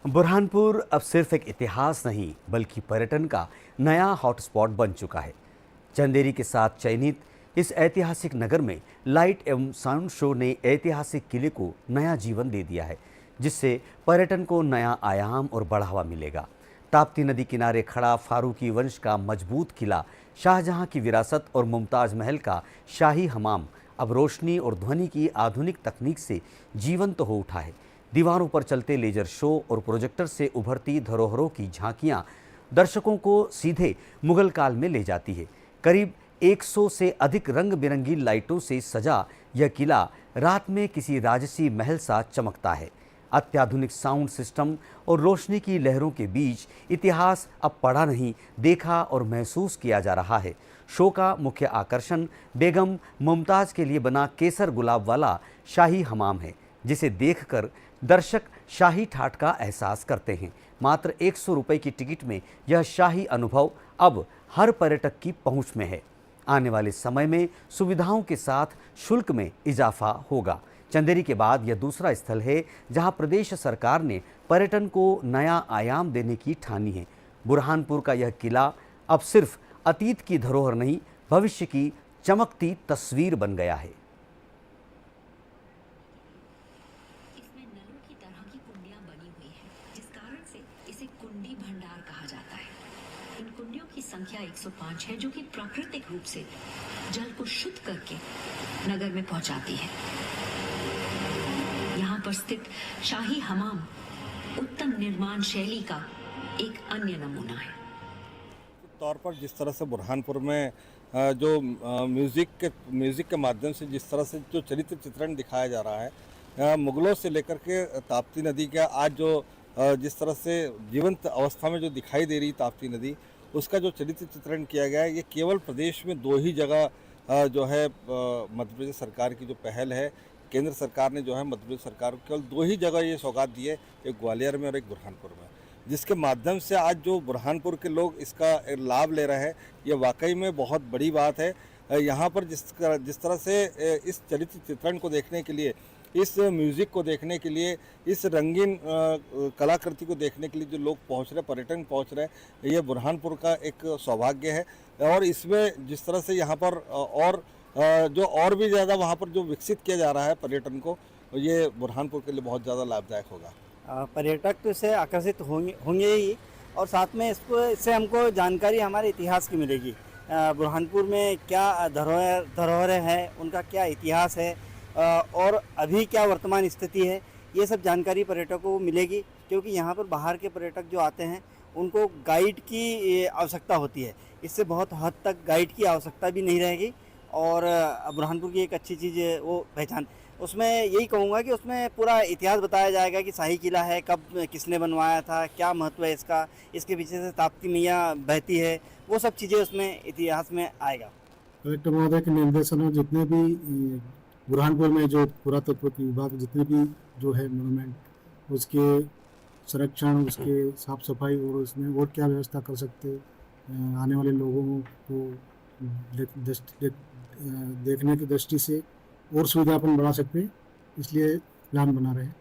बुरहानपुर अब सिर्फ एक इतिहास नहीं बल्कि पर्यटन का नया हॉटस्पॉट बन चुका है। चंदेरी के साथ चयनित इस ऐतिहासिक नगर में लाइट एवं साउंड शो ने ऐतिहासिक किले को नया जीवन दे दिया है, जिससे पर्यटन को नया आयाम और बढ़ावा मिलेगा। ताप्ती नदी किनारे खड़ा फारूकी वंश का मजबूत किला, शाहजहां की विरासत और मुमताज महल का शाही हमाम अब रोशनी और ध्वनि की आधुनिक तकनीक से जीवंत हो उठा है। दीवारों पर चलते लेजर शो और प्रोजेक्टर से उभरती धरोहरों की झांकियां दर्शकों को सीधे मुगल काल में ले जाती है। करीब 100 से अधिक रंग बिरंगी लाइटों से सजा यह किला रात में किसी राजसी महल सा चमकता है। अत्याधुनिक साउंड सिस्टम और रोशनी की लहरों के बीच इतिहास अब पढ़ा नहीं, देखा और महसूस किया जा रहा है। शो का मुख्य आकर्षण बेगम मुमताज के लिए बना केसर गुलाब वाला शाही हमाम है, जिसे देखकर दर्शक शाही ठाठ का एहसास करते हैं। मात्र 100 रुपये की टिकट में यह शाही अनुभव अब हर पर्यटक की पहुंच में है। आने वाले समय में सुविधाओं के साथ शुल्क में इजाफा होगा। चंदेरी के बाद यह दूसरा स्थल है जहां प्रदेश सरकार ने पर्यटन को नया आयाम देने की ठानी है। बुरहानपुर का यह किला अब सिर्फ अतीत की धरोहर नहीं, भविष्य की चमकती तस्वीर बन गया है। इसमें नलों की तरह की कुंडियां बनी हुई हैं, जिस कारण से इसे कुंडी भंडार कहा जाता है। इन कुंडियों की संख्या 105 है, जो कि प्राकृतिक रूप से जल को शुद्ध करके नगर में पहुंचाती है। यहाँ पर स्थित शाही हमाम उत्तम निर्माण शैली का एक अन्य नमूना है। तौर पर जिस तरह से बुरहानपुर में जो म्यूज़िक के माध्यम से जिस तरह से जो चरित्र चित्रण दिखाया जा रहा है, मुगलों से लेकर के ताप्ती नदी का आज जो जिस तरह से जीवंत अवस्था में जो दिखाई दे रही ताप्ती नदी, उसका जो चरित्र चित्रण किया गया है, ये केवल प्रदेश में 2 ही जगह जो है मध्य प्रदेश सरकार की जो पहल है, केंद्र सरकार ने जो है मध्य प्रदेश सरकार को केवल 2 ही जगह ये सौगात दी है, एक ग्वालियर में और एक बुरहानपुर में, जिसके माध्यम से आज जो बुरहानपुर के लोग इसका लाभ ले रहे हैं, ये वाकई में बहुत बड़ी बात है। यहाँ पर जिस तरह से इस चरित्र चित्रण को देखने के लिए, इस म्यूज़िक को देखने के लिए, इस रंगीन कलाकृति को देखने के लिए जो लोग पहुँच रहे, पर्यटन पहुँच रहे हैं, ये बुरहानपुर का एक सौभाग्य है। और इसमें जिस तरह से यहाँ पर और भी ज़्यादा वहाँ पर जो विकसित किया जा रहा है पर्यटन को, ये बुरहानपुर के लिए बहुत ज़्यादा लाभदायक होगा। पर्यटक तो इससे आकर्षित होंगे ही, और साथ में इससे हमको जानकारी हमारे इतिहास की मिलेगी। बुरहानपुर में क्या धरोहरें हैं, उनका क्या इतिहास है, और अभी क्या वर्तमान स्थिति है, ये सब जानकारी पर्यटकों को मिलेगी। क्योंकि यहाँ पर बाहर के पर्यटक जो आते हैं, उनको गाइड की आवश्यकता होती है। इससे बहुत हद तक गाइड की आवश्यकता भी नहीं रहेगी। और बुरहानपुर की एक अच्छी चीज़ वो पहचान, उसमें यही कहूँगा कि उसमें पूरा इतिहास बताया जाएगा कि शाही किला है, कब किसने बनवाया था, क्या महत्व है इसका, इसके पीछे से ताप्ती मैया बहती है, वो सब चीज़ें उसमें इतिहास में आएगा। कलेक्टर महोदय के निर्देशन में जितने भी बुरहानपुर में जो पुरातत्व की विभाग जितने भी जो है मोनूमेंट, उसके संरक्षण, उसके साफ सफाई और उसमें और क्या व्यवस्था कर सकते, आने वाले लोगों को देखने की दृष्टि से और सुविधा अपन बढ़ा सकते हैं, इसलिए प्लान बना रहे हैं।